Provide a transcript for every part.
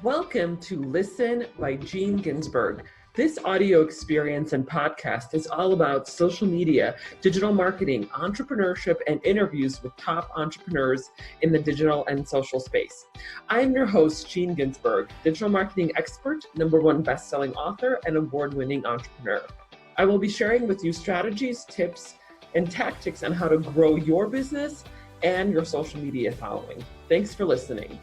Welcome to Listen by Gene Ginsburg. This audio experience and podcast is all about social media, digital marketing, entrepreneurship, and interviews with top entrepreneurs in the digital and social space. I am your host, Gene Ginsburg, digital marketing expert, #1 best-selling author, and award-winning entrepreneur. I will be sharing with you strategies, tips, and tactics on how to grow your business and your social media following. Thanks for listening.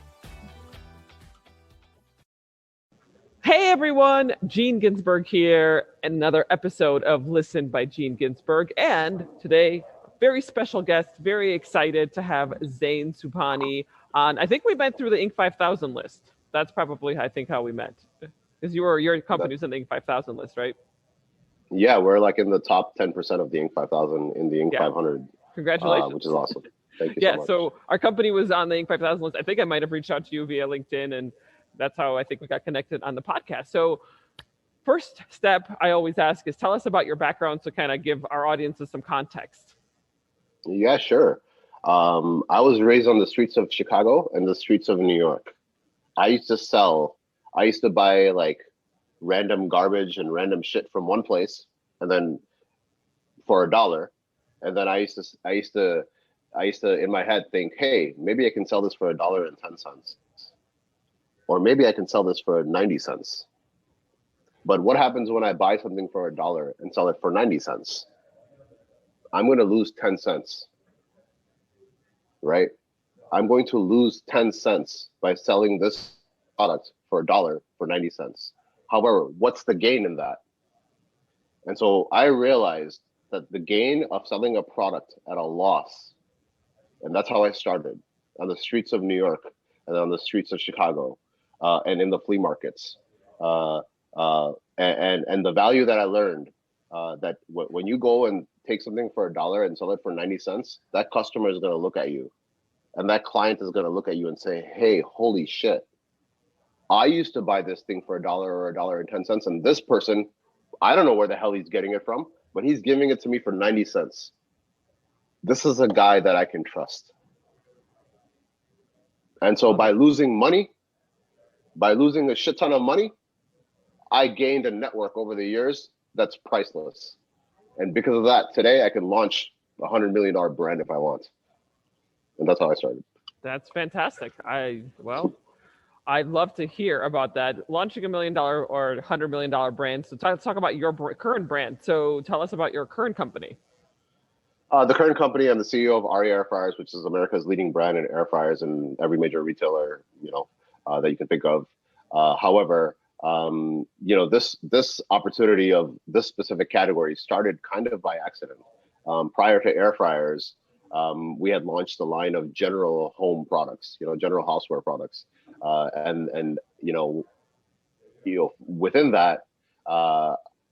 Hey everyone, Gene Ginsburg here, another episode of Listen by Gene Ginsburg. And today, very special guest, very excited to have Zain Subhani on. I think we met through the Inc. 5000 list. That's probably, I think, how we met. Because your company's in the Inc. 5000 list, right? Yeah, we're like in the top 10% of the Inc. 5000 in the Inc. 500. Congratulations. Which is awesome. Thank you so much. So our company was on the Inc. 5000 list. I think I might have reached out to you via LinkedIn, and that's how I think we got connected on the podcast. So first step I always ask is tell us about your background to kind of give our audiences some context. Yeah, sure. I was raised on the streets of Chicago and the streets of New York. I used to buy like random garbage and random shit from one place and then for $1. And then I used to in my head think, hey, maybe I can sell this for $1.10. Or maybe I can sell this for 90 cents. But what happens when I buy something for $1 and sell it for 90 cents? I'm going to lose 10 cents, right? I'm going to lose 10 cents by selling this product for $1 for 90 cents. However, what's the gain in that? And so I realized that the gain of selling a product at a loss, and that's how I started on the streets of New York and on the streets of Chicago. And in the flea markets, and the value that I learned that when you go and take something for $1 and sell it for 90 cents, that customer is going to look at you, and that client is going to look at you and say, "Hey, holy shit! I used to buy this thing for $1 or $1.10, and this person, I don't know where the hell he's getting it from, but he's giving it to me for 90 cents. This is a guy that I can trust." And so by losing a shit ton of money, I gained a network over the years that's priceless. And because of that, today I can launch a $100 million brand if I want. And that's how I started. That's fantastic. I'd love to hear about that. Launching $1 million or $100 million brand. So let's talk about your current brand. So tell us about your current company. The current company, I'm the CEO of RE Air Fryers, which is America's leading brand in air fryers and every major retailer, that you can think of. However, this opportunity of this specific category started kind of by accident. Prior to air fryers, we had launched a line of general home products, general houseware products, and within that,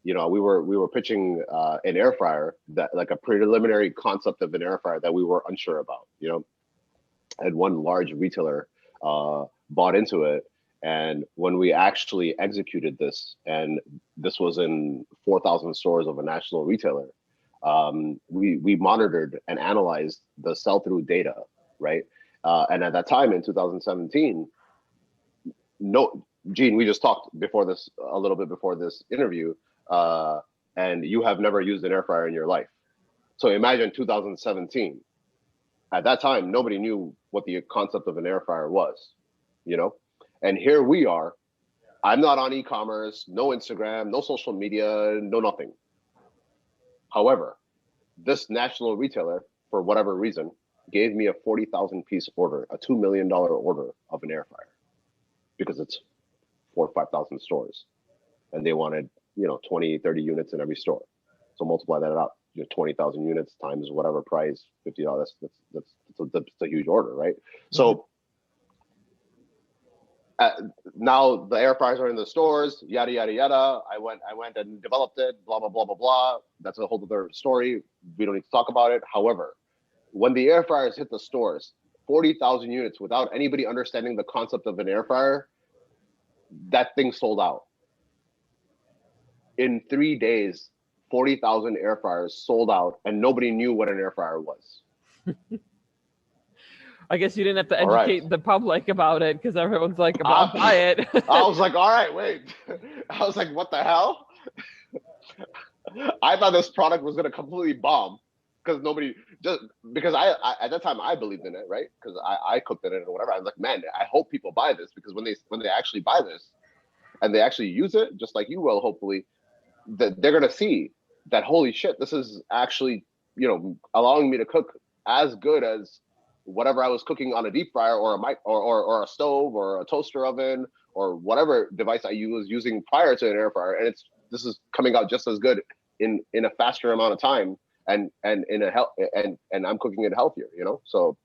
we were pitching an air fryer, that like a preliminary concept of an air fryer that we were unsure about, and one large retailer bought into it. And when we actually executed this, and this was in 4,000 stores of a national retailer, we monitored and analyzed the sell-through data, right? And at that time in 2017, Gene, we just talked a little bit before this interview, and you have never used an air fryer in your life. So imagine 2017. At that time, nobody knew what the concept of an air fryer was, And here we are. I'm not on e-commerce, no Instagram, no social media, no nothing. However, this national retailer, for whatever reason, gave me a 40,000 piece order, a $2 million order of an air fryer, because it's 4,000 or 5,000 stores, and they wanted 20, 30 units in every store. So multiply that out, 20,000 units times whatever price, $50. That's a huge order, right? Mm-hmm. So now the air fryers are in the stores, yada yada yada. I went and developed it, blah blah blah blah blah. That's a whole other story. We don't need to talk about it. However, when the air fryers hit the stores, 40,000 units without anybody understanding the concept of an air fryer, that thing sold out. In 3 days, 40,000 air fryers sold out, and nobody knew what an air fryer was. I guess you didn't have to All right. educate the public about it because everyone's like, I'll I, buy it. I was like, all right, wait. I was like, what the hell? I thought this product was gonna completely bomb because nobody just because I at that time I believed in it, right? Because I cooked in it or whatever. I was like, man, I hope people buy this because when they actually buy this and they actually use it, just like you will, hopefully, that they're gonna see that holy shit, this is actually allowing me to cook as good as whatever I was cooking on a deep fryer or a mic or a stove or a toaster oven or whatever device I was using prior to an air fryer, and this is coming out just as good in a faster amount of time and in a health and I'm cooking it healthier, So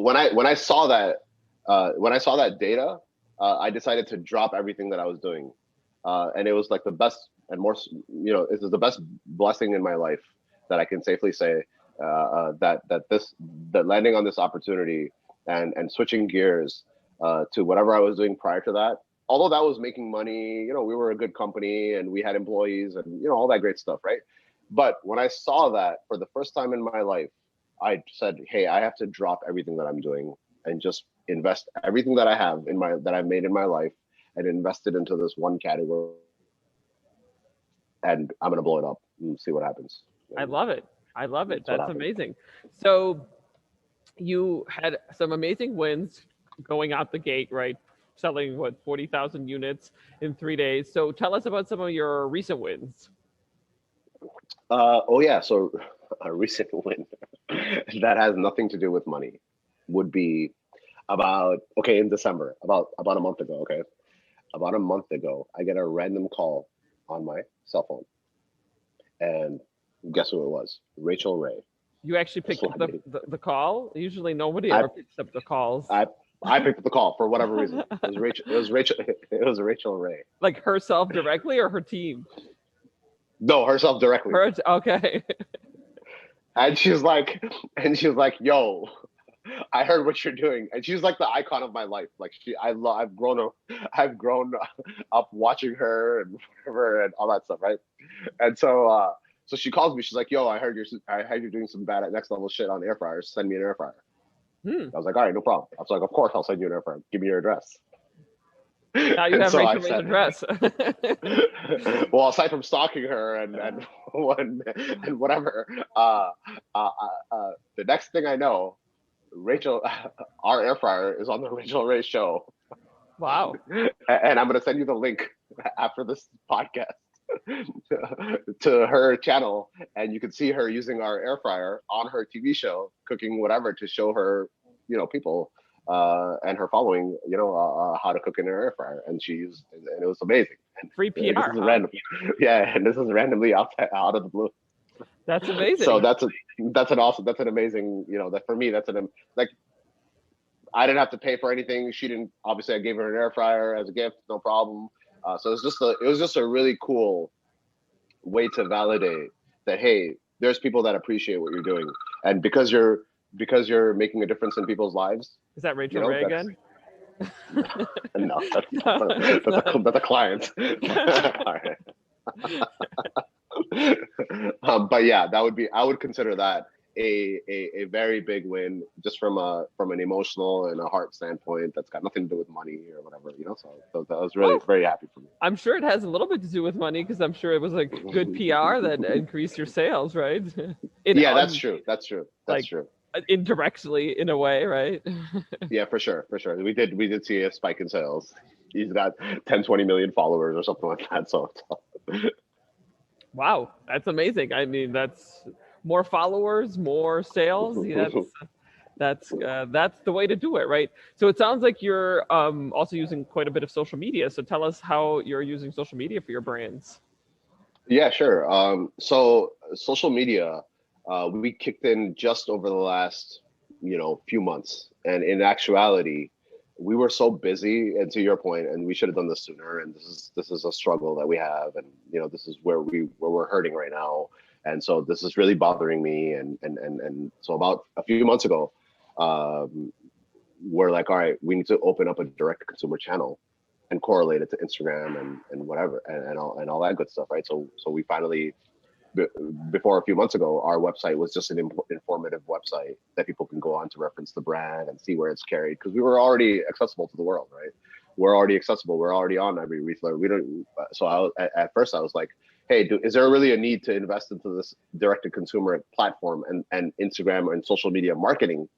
when I saw that data, I decided to drop everything that I was doing, and it was like the best and more, this is the best blessing in my life that I can safely say, that landing on this opportunity and switching gears to whatever I was doing prior to that. Although that was making money, we were a good company and we had employees and all that great stuff, right? But when I saw that for the first time in my life, I said, hey, I have to drop everything that I'm doing and just invest everything that I have that I've made in my life and invest it into this one category. And I'm gonna blow it up and see what happens. I love it. I love it. That's amazing. So you had some amazing wins going out the gate, right? Selling 40,000 units in 3 days. So tell us about some of your recent wins. Oh yeah, so a recent win that has nothing to do with money would be in December, about a month ago. Okay, about a month ago, I get a random call on my cell phone, and guess who it was? Rachel Ray. You actually picked up the call. Usually, nobody ever picks up the calls. I picked up the call for whatever reason. It was Rachel. It was Rachel Ray. Like herself directly or her team? No, herself directly. Okay. And she's like, yo, I heard what you're doing, and she's like the icon of my life. Like I've grown up watching her and whatever and all that stuff, right? And so she calls me. She's like, yo, I heard you're doing some bad at next level shit on air fryers. Send me an air fryer. I was like, all right, no problem. I was like, of course I'll send you an air fryer. Give me your address. Now you have Rachel's address. Well, aside from stalking her and whatever, the next thing I know, Rachel, our air fryer is on the Rachel Ray show. Wow. And I'm going to send you the link after this podcast to her channel, and you can see her using our air fryer on her TV show, cooking whatever to show her, people and her following, how to cook in her air fryer, and and it was amazing. Free PR. This is random, yeah, and this is randomly out of the blue. That's amazing. So that's an amazing, that for me, like, I didn't have to pay for anything. She didn't. Obviously, I gave her an air fryer as a gift, no problem. So it was just a really cool way to validate that, hey, there's people that appreciate what you're doing, and because you're making a difference in people's lives. Is that Rachel Ray again? No, that's a client. But yeah, I would consider that a very big win, just from an emotional and a heart standpoint. That's got nothing to do with money or whatever, So that was really very happy for me. I'm sure it has a little bit to do with money, because I'm sure it was like good PR that increased your sales, right? That's true. That's true. Indirectly, in a way, right? Yeah, for sure. We did see a spike in sales. He's got 10-20 million followers or something like that. So wow, that's amazing. I mean, that's more followers, more sales. That's the way to do it, right? So it sounds like you're also using quite a bit of social media. So tell us how you're using social media for your brands. Yeah, sure. So social media, we kicked in just over the last, few months. And in actuality, we were so busy, and to your point, and we should have done this sooner. And this is a struggle that we have, and this is where we're hurting right now. And so this is really bothering me. And so about a few months ago, we're like, all right, we need to open up a direct to consumer channel and correlate it to Instagram and whatever and all that good stuff, right? So we finally before a few months ago, our website was just an informative website that people can go on to reference the brand and see where it's carried, because we were already accessible to the world, right? We're already accessible. We're already on every retailer. We don't. So at first I was like, hey, is there really a need to invest into this direct-to-consumer platform and Instagram and social media marketing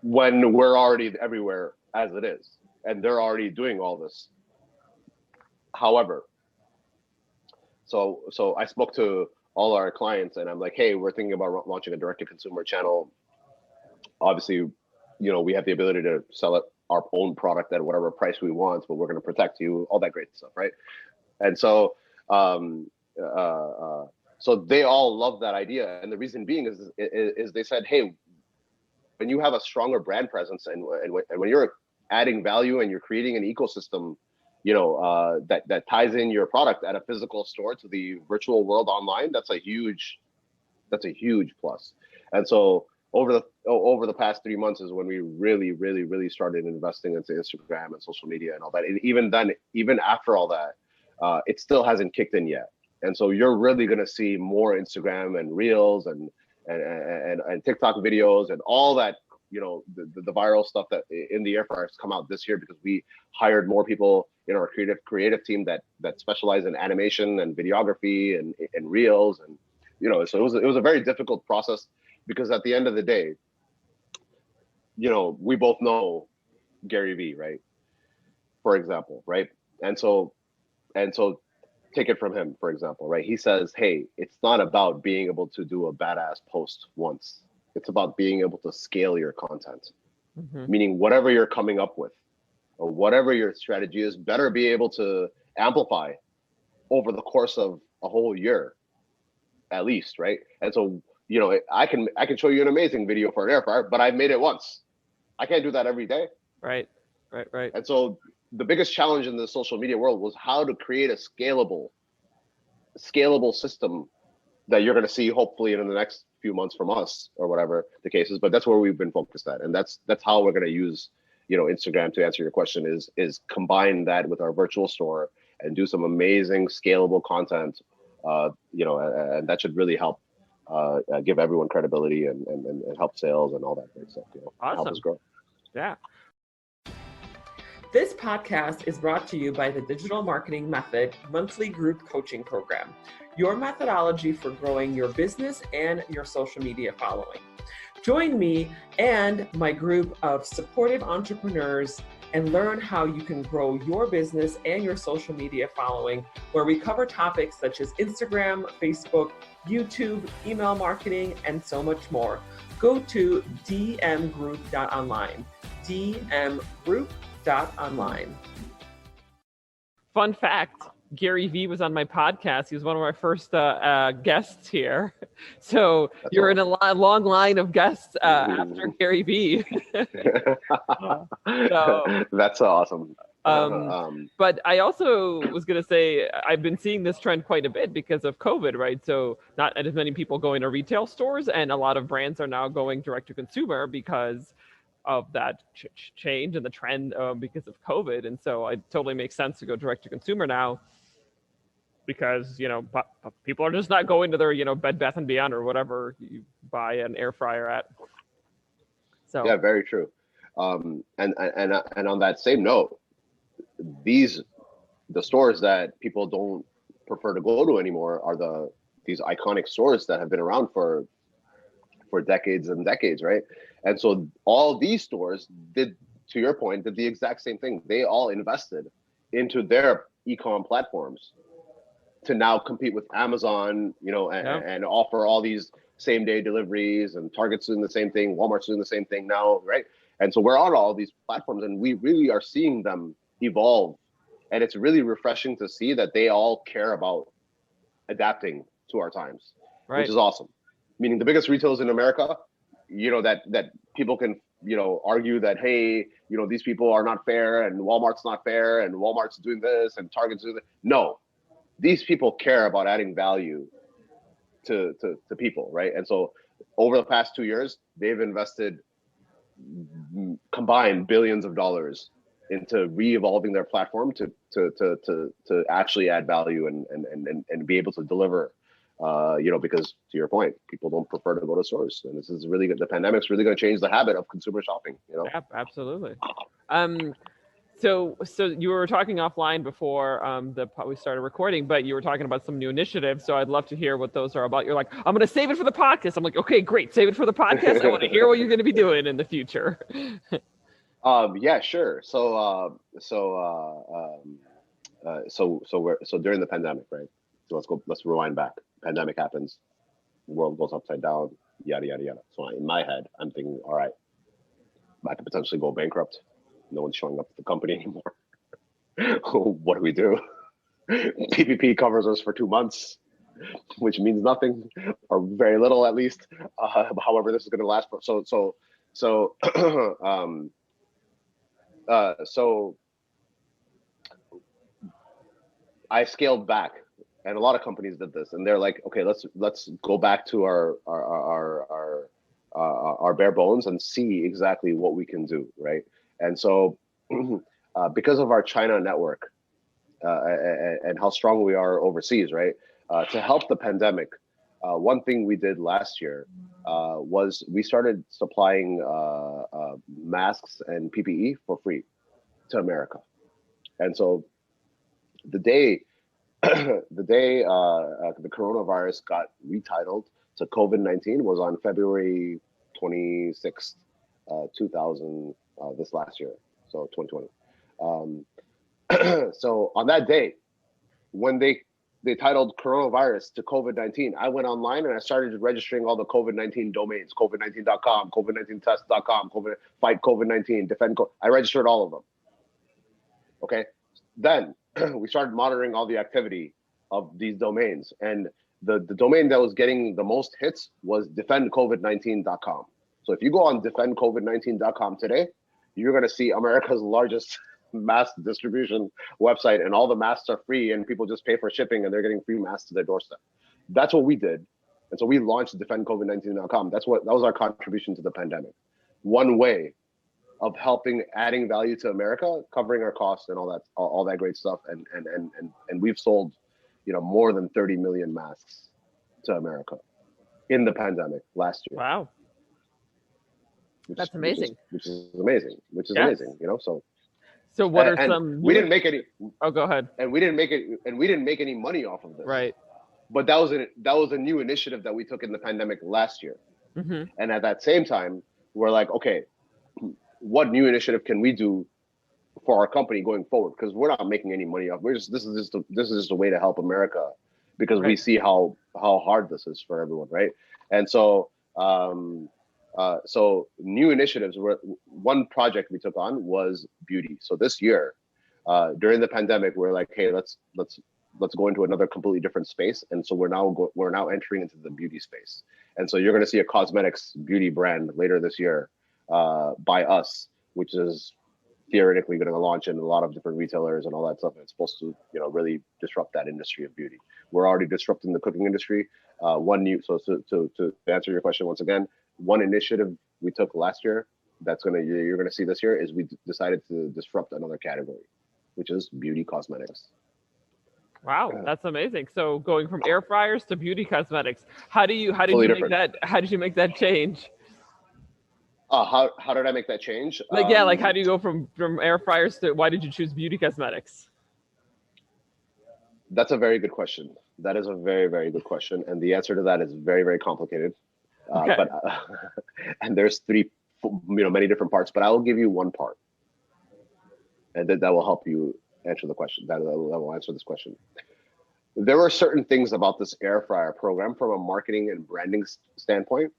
when we're already everywhere as it is, and they're already doing all this? However, so I spoke to all our clients, and I'm like, hey, we're thinking about launching a direct-to-consumer channel. Obviously, we have the ability to sell it our own product at whatever price we want, but we're going to protect you, all that great stuff, right? And so so they all love that idea, and the reason being is they said, hey, when you have a stronger brand presence and when you're adding value and you're creating an ecosystem, that ties in your product at a physical store to the virtual world online, that's a huge plus. And so over the past 3 months is when we really started investing into Instagram and social media and all that. And even then, even after all that, it still hasn't kicked in yet. And so you're really going to see more Instagram and Reels and TikTok videos and all that, the viral stuff that in the air fryers come out this year, because we hired more people in our creative team that specialize in animation and videography and Reels. And, so it was a very difficult process, because at the end of the day, we both know Gary Vee, right? For example, right? And so take it from him, for example, right? He says, hey, it's not about being able to do a badass post once. It's about being able to scale your content. Mm-hmm. Meaning whatever you're coming up with or whatever your strategy is, better be able to amplify over the course of a whole year, at least, right? And so, I can show you an amazing video for an air fryer, but I've made it once. I can't do that every day. Right. And so the biggest challenge in the social media world was how to create a scalable system that you're going to see hopefully in the next few months from us, or whatever the case is. But that's where we've been focused at, and that's how we're going to use Instagram, to answer your question, is combine that with our virtual store and do some amazing scalable content, and that should really help give everyone credibility and help sales and all that great stuff. Awesome. Help us grow. Yeah. This podcast is brought to you by the Digital Marketing Method monthly group coaching program, your methodology for growing your business and your social media following. Join me and my group of supportive entrepreneurs and learn how you can grow your business and your social media following, where we cover topics such as Instagram, Facebook, YouTube, email marketing, and so much more. Go to dmgroup.online, dmgroup.online. Fun fact, Gary Vee was on my podcast. He was one of my first guests here. So that's you're awesome. In a long line of guests after Gary Vee. That's awesome. But I also was going to say, I've been seeing this trend quite a bit because of COVID, right? So not as many people going to retail stores, and a lot of brands are now going direct to consumer because of that change and the trend because of COVID. And so it totally makes sense to go direct to consumer now, because people are just not going to their Bed Bath and Beyond or whatever you buy an air fryer at. So yeah, very true. And on that same note, the stores that people don't prefer to go to anymore are these iconic stores that have been around for decades and decades, right? And so all these stores did, to your point, did the exact same thing. They all invested into their e-com platforms to now compete with Amazon, and offer all these same-day deliveries, and Target's doing the same thing, Walmart's doing the same thing now, right? And so we're on all these platforms, and we really are seeing them evolve. And it's really refreshing to see that they all care about adapting to our times, which is awesome. Meaning the biggest retailers in America, that people can, argue that, hey, these people are not fair, and Walmart's not fair, and Walmart's doing this, and Target's doing that. No. These people care about adding value to people, right? And so over the past 2 years, they've invested combined billions of dollars into re-evolving their platform to actually add value and be able to deliver because to your point, people don't prefer to go to stores, and this is really good. The pandemic's really going to change the habit of consumer shopping. Absolutely. So you were talking offline before we started recording, but you were talking about some new initiatives. So I'd love to hear what those are about. You're like, I'm going to save it for the podcast. I'm like, okay, great, save it for the podcast. I want to hear what you're going to be doing in the future. Yeah, sure. So during the pandemic, right? So let's rewind back. Pandemic happens, the world goes upside down, yada yada yada. So in my head, I'm thinking, all right, I could potentially go bankrupt. No one's showing up at the company anymore. What do we do? PPP covers us for 2 months, which means nothing or very little at least. However, this is going to last for so I scaled back, and a lot of companies did this, and they're like, okay, let's go back to our bare bones and see exactly what we can do, right? And so, because of our China network and how strong we are overseas, right, to help the pandemic, one thing we did last year was we started supplying masks and PPE for free to America. And so the day the coronavirus got retitled to COVID-19 was on February 26th, 2000, this last year, so 2020. So on that day, when they titled coronavirus to COVID-19, I went online and I started registering all the COVID-19 domains, COVID19.com, COVID19test.com, fight COVID-19, defend. I registered all of them. Okay. Then we started monitoring all the activity of these domains, and the domain that was getting the most hits was defendcovid19.com. So if you go on defendcovid19.com today, you're going to see America's largest mask distribution website, and all the masks are free, and people just pay for shipping, and they're getting free masks to their doorstep. That's what we did, and so we launched defendcovid19.com. That was our contribution to the pandemic. One way of adding value to America, covering our costs and all that great stuff, and we've sold, more than 30 million masks to America in the pandemic last year. Wow, that's amazing. Which is amazing. Amazing. So what are some? We didn't make any. Oh, go ahead. And we didn't make any money off of this. Right. But that was a new initiative that we took in the pandemic last year. Mm-hmm. And at that same time, we're like, okay, what new initiative can we do for our company going forward? Because we're not making any money off. This is just a way to help America, because we see how hard this is for everyone, right? And so so new initiatives one project we took on was beauty. So this year, during the pandemic, we're like, hey, let's go into another completely different space. And so we're now entering into the beauty space. And so you're going to see a cosmetics beauty brand later this year by us, which is theoretically going to launch in a lot of different retailers and all that stuff. And it's supposed to, really disrupt that industry of beauty. We're already disrupting the cooking industry. So to answer your question once again, one initiative we took last year you're gonna see this year is we decided to disrupt another category, which is beauty cosmetics. Wow, that's amazing. So going from air fryers to beauty cosmetics, how did you make that change? How did I make that change? How do you go from air fryers to, why did you choose beauty cosmetics? That's a very good question. That is a very, very good question. And the answer to that is very, very complicated. Okay. And there's many different parts, but I will give you one part. And that will help you answer the question. That will answer this question. There were certain things about this air fryer program from a marketing and branding standpoint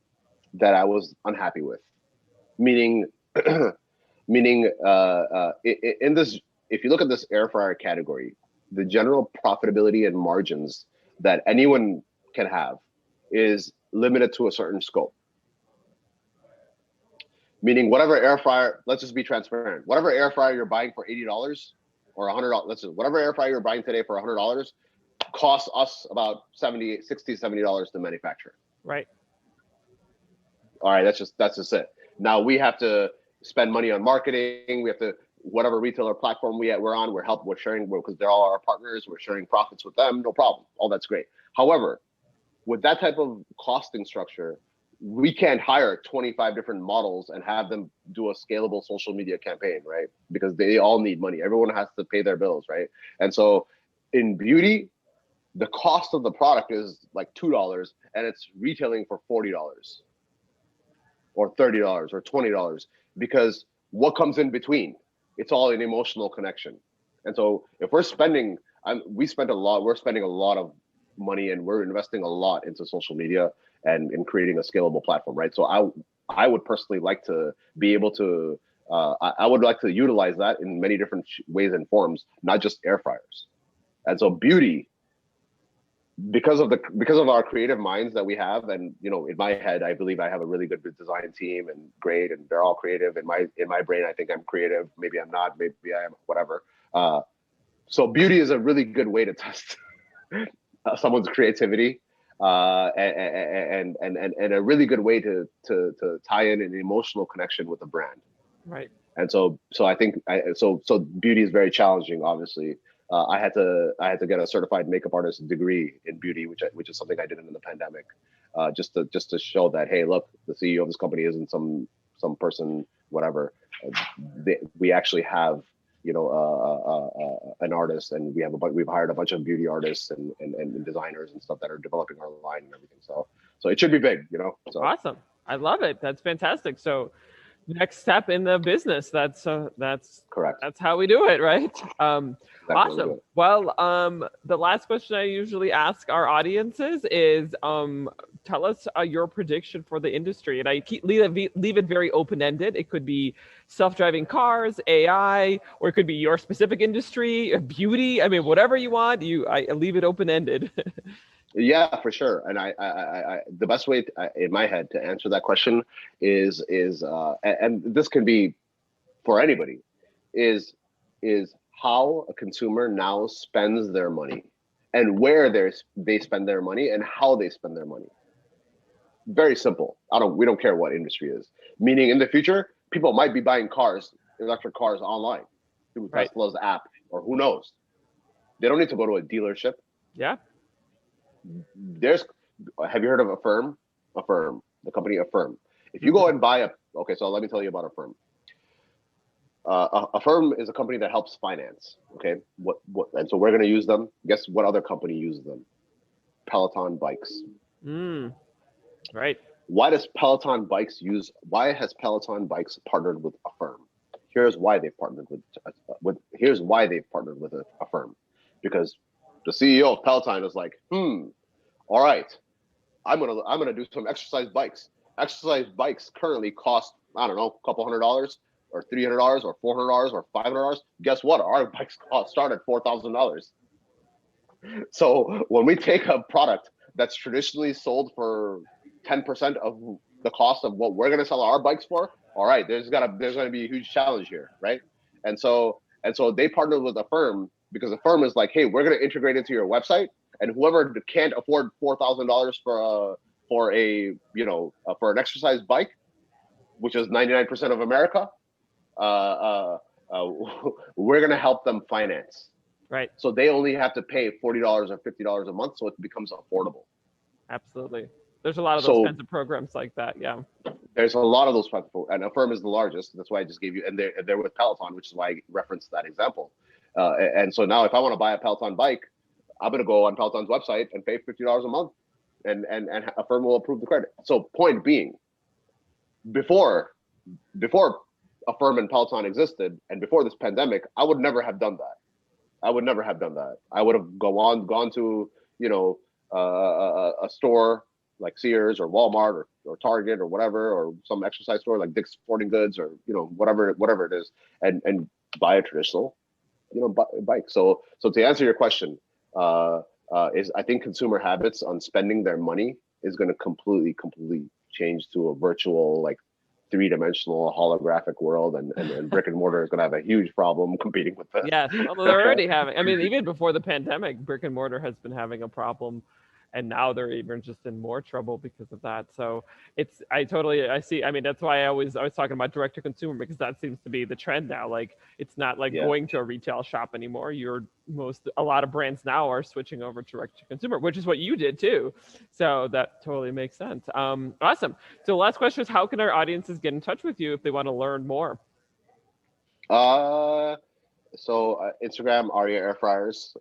that I was unhappy with. Meaning, in this, if you look at this air fryer category, the general profitability and margins that anyone can have is limited to a certain scope. Meaning, whatever air fryer, let's just be transparent. Whatever air fryer you're buying for $80 or $100, whatever air fryer you're buying today for $100 costs us about $60, $70 to manufacture. Right. All right, that's just it. Now we have to spend money on marketing. We have to, whatever retailer platform we're on, we're sharing, because they're all our partners. We're sharing profits with them. No problem. All that's great. However, with that type of costing structure, we can't hire 25 different models and have them do a scalable social media campaign, right? Because they all need money. Everyone has to pay their bills, right? And so in beauty, the cost of the product is like $2 and it's retailing for $40 or $30 or $20 because what comes in between? It's all an emotional connection. And so if we're spending, we're spending a lot of money and we're investing a lot into social media and in creating a scalable platform, right? So I would personally like to be able to, I would like to utilize that in many different ways and forms, not just air fryers. And so beauty, because of our creative minds that we have, and in my head, I believe I have a really good design team and great, and they're all creative. In my brain, I think I'm creative. Maybe I'm not. Maybe I am. Whatever. So beauty is a really good way to test someone's creativity, and a really good way to tie in an emotional connection with a brand. Right. And so I think so beauty is very challenging. Obviously, I had to get a certified makeup artist degree in beauty, which is something I did in the pandemic, just to show that, hey, look, the CEO of this company isn't some person, whatever. We actually have an artist, and we've hired a bunch of beauty artists and designers and stuff that are developing our line and everything. So it should be big, So. Awesome. I love it. That's fantastic. So next step in the business. That's correct. That's how we do it, right? Awesome. It. Well, the last question I usually ask our audiences is, tell us your prediction for the industry, and I leave it very open-ended. It could be self-driving cars, AI, or it could be your specific industry, beauty. I mean, whatever you want. I leave it open-ended. Yeah, for sure. And I the best way in my head to answer that question is and this can be for anybody, is how a consumer now spends their money and where they spend their money and how they spend their money. Very simple. We don't care what industry is. Meaning in the future, people might be buying electric cars online through Right. Tesla's app, or who knows. They don't need to go to a dealership. Yeah. Have you heard of Affirm? The company Affirm. If you go and buy so let me tell you about Affirm. Affirm is a company that helps finance. Okay, and so we're going to use them. Guess what other company uses them? Peloton bikes. Right. Why has Peloton bikes partnered with Affirm? Here's why they've partnered with Affirm. Because the CEO of Peloton is like, all right, I'm gonna do some exercise bikes. Exercise bikes currently cost, I don't know, a couple $100 or $300 or $400 or $500. Guess what? Our bikes start at $4,000. So when we take a product that's traditionally sold for 10% of the cost of what we're gonna sell our bikes for, all right, there's gonna be a huge challenge here, right? And so they partnered with Affirm because Affirm is like, hey, we're gonna integrate into your website, and whoever can't afford $4,000 for an exercise bike, which is 99% of America, we're gonna help them finance. Right. So they only have to pay $40 or $50 a month, so it becomes affordable. Absolutely. There's a lot of those kinds of programs like that. Yeah. There's a lot of those platforms, and Affirm is the largest. That's why I just gave you, and they're with Peloton, which is why I referenced that example. And so now, if I want to buy a Peloton bike, I'm going to go on Peloton's website and pay $50 a month, and Affirm will approve the credit. So, point being, before Affirm and Peloton existed, and before this pandemic, I would never have done that. I would have gone to a store like Sears or Walmart or Target or whatever, or some exercise store like Dick's Sporting Goods, or whatever it is, and buy a traditional bike. So to answer your question, is I think consumer habits on spending their money is going to completely change to a virtual, like, three-dimensional holographic world, and brick and mortar is going to have a huge problem competing with that. Yes, well, they're already having. I mean, even before the pandemic, brick and mortar has been having a problem. and now they're even just in more trouble because of that. So I see. I mean, that's why I was talking about direct to consumer, because that seems to be the trend now. Like, it's not like Yeah. going to a retail shop anymore. A lot of brands now are switching over to direct to consumer, which is what you did too. So that totally makes sense. Awesome. So last question is, how can our audiences get in touch with you if they want to learn more? Instagram, Aria Air Fryers.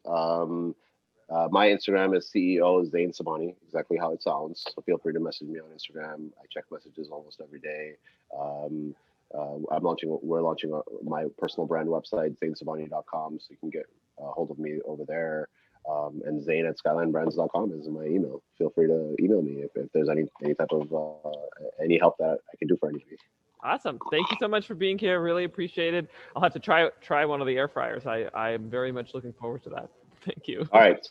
My Instagram is CEO Zain Subhani, exactly how it sounds. So feel free to message me on Instagram. I check messages almost every day. Um, we're launching my personal brand website, zainsubhani.com, so you can get a hold of me over there. And Zain at skylinebrands.com is my email. Feel free to email me if there's any type of any help that I can do for anybody. Awesome. Thank you so much for being here. Really appreciate it. I'll have to try one of the air fryers. I'm very much looking forward to that. Thank you. All right.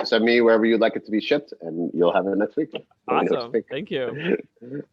Send me wherever you'd like it to be shipped, and you'll have it next week. Awesome. Thank you.